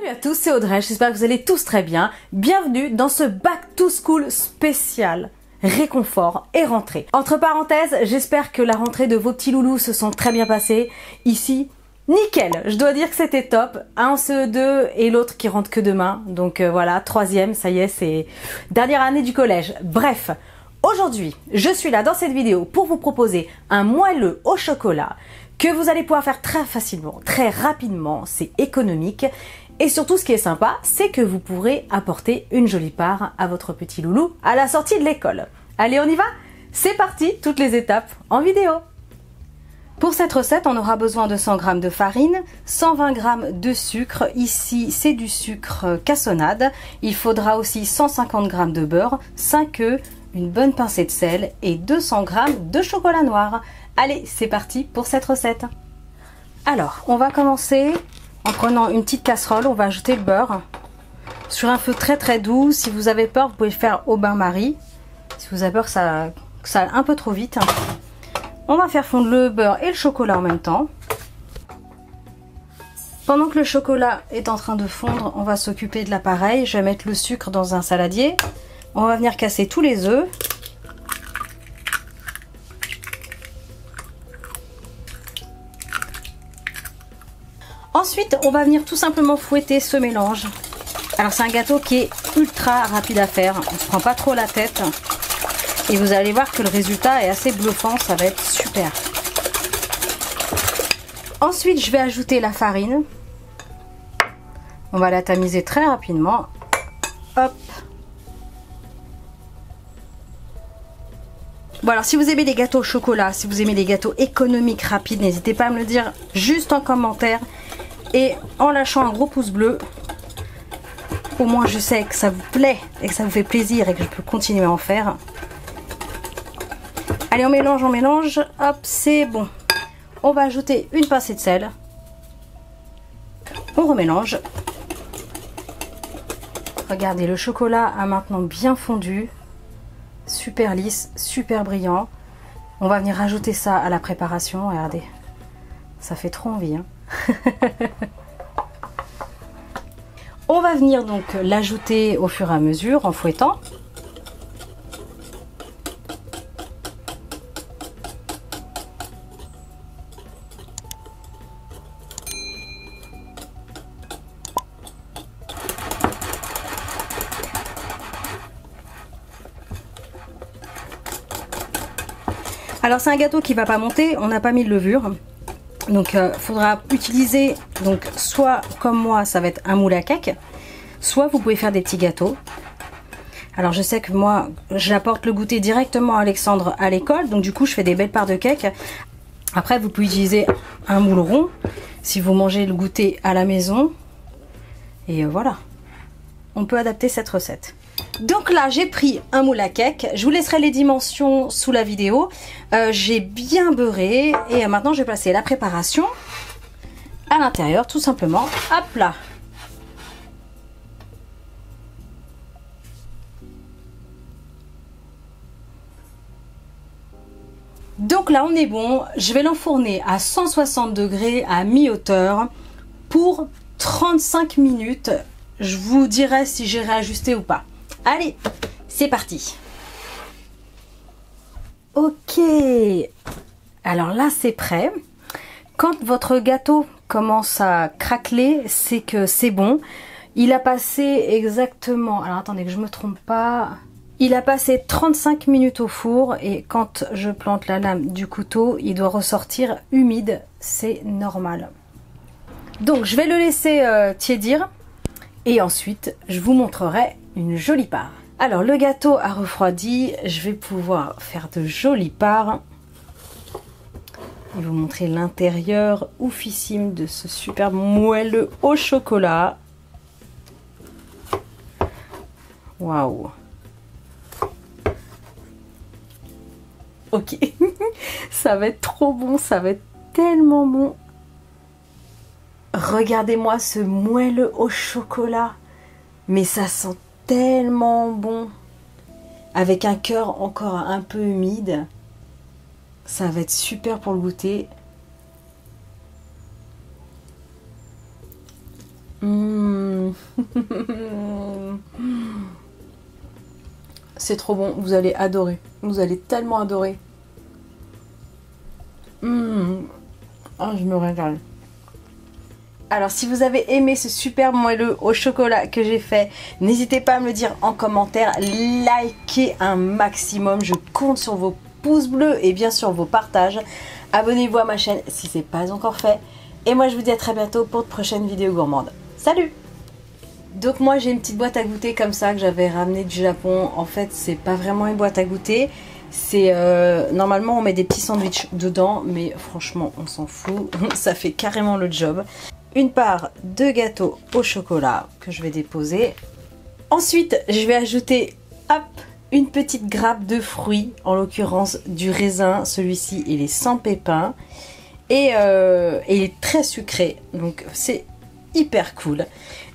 Salut à tous, c'est Audrey, j'espère que vous allez tous très bien. Bienvenue dans ce Back to School spécial réconfort et rentrée. Entre parenthèses, j'espère que la rentrée de vos petits loulous se sont très bien passées. Ici, nickel, je dois dire que c'était top. Un en CE2 et l'autre qui rentre que demain. Donc voilà, troisième, ça y est, c'est dernière année du collège. Bref, aujourd'hui, je suis là dans cette vidéo pour vous proposer un moelleux au chocolat que vous allez pouvoir faire très facilement, très rapidement, c'est économique. Et surtout, ce qui est sympa, c'est que vous pourrez apporter une jolie part à votre petit loulou à la sortie de l'école. Allez, on y va? C'est parti, toutes les étapes en vidéo. Pour cette recette, on aura besoin de 100 g de farine, 120 g de sucre. Ici, c'est du sucre cassonade. Il faudra aussi 150 g de beurre, 5 œufs, une bonne pincée de sel et 200 g de chocolat noir. Allez, c'est parti pour cette recette. Alors, on va commencer en prenant une petite casserole. On va ajouter le beurre sur un feu très doux. Si vous avez peur, vous pouvez le faire au bain-marie. Si vous avez peur que ça aille un peu trop vite. On va faire fondre le beurre et le chocolat en même temps. Pendant que le chocolat est en train de fondre, on va s'occuper de l'appareil. Je vais mettre le sucre dans un saladier. On va venir casser tous les œufs. Ensuite, on va venir tout simplement fouetter ce mélange. Alors c'est un gâteau qui est ultra rapide à faire. On ne se prend pas trop la tête. Et vous allez voir que le résultat est assez bluffant. Ça va être super. Ensuite, je vais ajouter la farine. On va la tamiser très rapidement. Hop. Bon, alors si vous aimez les gâteaux au chocolat, si vous aimez les gâteaux économiques rapides, n'hésitez pas à me le dire juste en commentaire. Et en lâchant un gros pouce bleu, au moins je sais que ça vous plaît et que ça vous fait plaisir et que je peux continuer à en faire. Allez, on mélange, hop, c'est bon. On va ajouter une pincée de sel. On remélange. Regardez, le chocolat a maintenant bien fondu. Super lisse, super brillant. On va venir rajouter ça à la préparation. Regardez, ça fait trop envie, hein. On va venir donc l'ajouter au fur et à mesure en fouettant. Alors c'est un gâteau qui va pas monter, on n'a pas mis de levure. Donc faudra utiliser, donc soit comme moi ça va être un moule à cake, soit vous pouvez faire des petits gâteaux. Alors je sais que moi j'apporte le goûter directement à Alexandre à l'école, donc du coup je fais des belles parts de cake. Après vous pouvez utiliser un moule rond si vous mangez le goûter à la maison. Et voilà, on peut adapter cette recette. Donc là j'ai pris un moule à cake, je vous laisserai les dimensions sous la vidéo. J'ai bien beurré et maintenant je vais placer la préparation à l'intérieur tout simplement. Hop là. Donc là on est bon, je vais l'enfourner à 160 degrés à mi-hauteur pour 35 minutes. Je vous dirai si j'ai réajusté ou pas. Allez, c'est parti. Ok, alors là c'est prêt. Quand votre gâteau commence à craqueler, c'est que c'est bon. Il a passé exactement, alors attendez que je me trompe pas, il a passé 35 minutes au four et quand je plante la lame du couteau, il doit ressortir humide, c'est normal. Donc je vais le laisser tiédir et ensuite je vous montrerai une jolie part. Alors le gâteau a refroidi, je vais pouvoir faire de jolies parts et vous montrer l'intérieur oufissime de ce superbe moelleux au chocolat. Waouh. Ok, ça va être trop bon, ça va être tellement bon. Regardez-moi ce moelleux au chocolat, mais ça sent tellement bon, avec un cœur encore un peu humide. Ça va être super pour le goûter. C'est trop bon, vous allez adorer. Vous allez tellement adorer. Ah, je me régale. Alors si vous avez aimé ce super moelleux au chocolat que j'ai fait, n'hésitez pas à me le dire en commentaire, likez un maximum, je compte sur vos pouces bleus et bien sûr vos partages. Abonnez-vous à ma chaîne si ce n'est pas encore fait. Et moi je vous dis à très bientôt pour de prochaines vidéos gourmandes. Salut! Donc moi j'ai une petite boîte à goûter comme ça que j'avais ramenée du Japon. En fait c'est pas vraiment une boîte à goûter. C'est normalement on met des petits sandwichs dedans, mais franchement on s'en fout. Ça fait carrément le job. Une part de gâteau au chocolat que je vais déposer. Ensuite, je vais ajouter hop, une petite grappe de fruits, en l'occurrence du raisin. Celui-ci, il est sans pépins et il est très sucré, donc c'est hyper cool.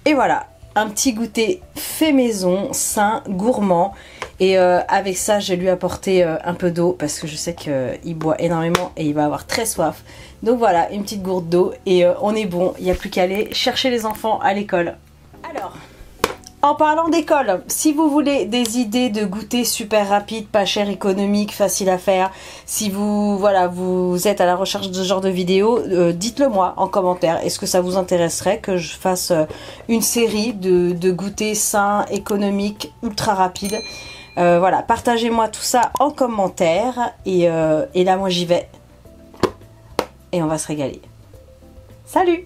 Et voilà, un petit goûter fait maison, sain, gourmand. Et avec ça, je vais lui apporter un peu d'eau parce que je sais qu'il boit énormément et il va avoir très soif. Donc voilà, une petite gourde d'eau et on est bon. Il n'y a plus qu'à aller chercher les enfants à l'école. Alors, en parlant d'école, si vous voulez des idées de goûter super rapide, pas cher, économique, facile à faire, si vous êtes à la recherche de ce genre de vidéos, dites-le moi en commentaire. Est-ce que ça vous intéresserait que je fasse une série de goûters sains, économiques, ultra rapides? Voilà, partagez-moi tout ça en commentaire et là moi j'y vais et on va se régaler. Salut!